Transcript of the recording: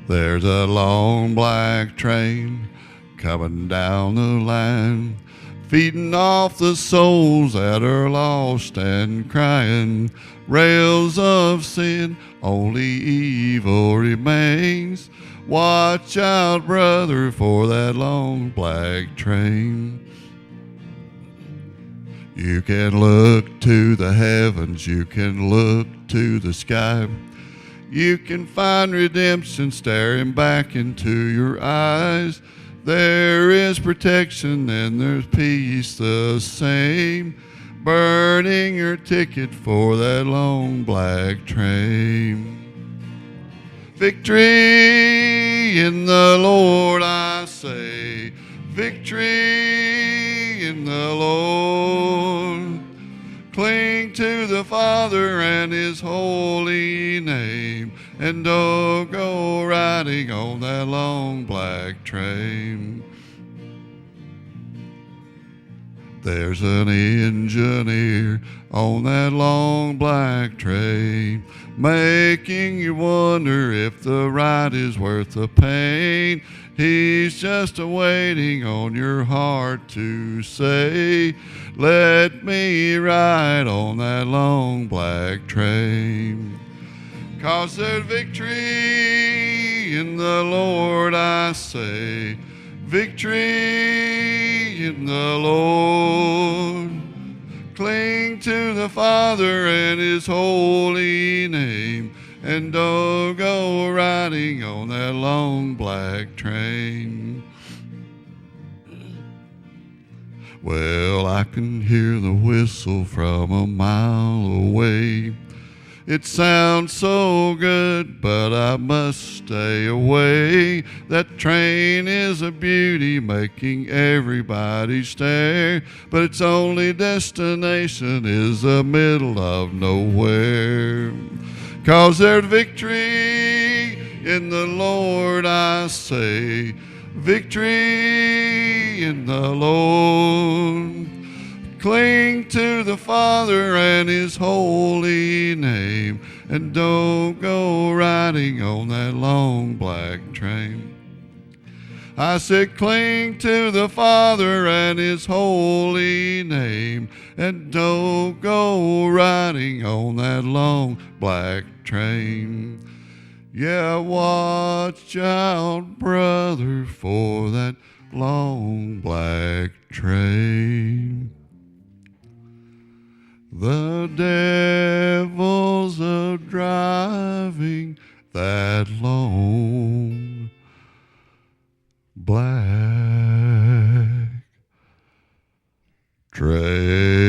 There's a long black train coming down the line, feeding off the souls that are lost and crying. Rails of sin, only evil remains. Watch out, brother, for that long black train. You can look to the heavens, you can look to the sky. You can find redemption staring back into your eyes. There is protection and there's peace the same. Burning your ticket for that long black train. Victory in the Lord, I say. Victory in the Lord. Cling to the Father and His holy name, and don't go riding on that long black train. There's an engineer on that long black train, making you wonder if the ride is worth the pain. He's just waiting on your heart to say, let me ride on that long black train. 'Cause there's victory in the Lord, I say. Victory in the Lord. Cling to the Father and His holy name, and don't go riding on that long black train. Well, I can hear the whistle from a mile away. It sounds so good, but I must stay away. That train is a beauty, making everybody stare, but its only destination is the middle of nowhere. 'Cause there's victory in the Lord, I say. Victory in the Lord. Cling to the Father and His holy name, and don't go riding on that long black train. I said cling to the Father and His holy name, and don't go riding on that long black train. Yeah, watch out, brother, for that long black train. The devil's driving that long black train.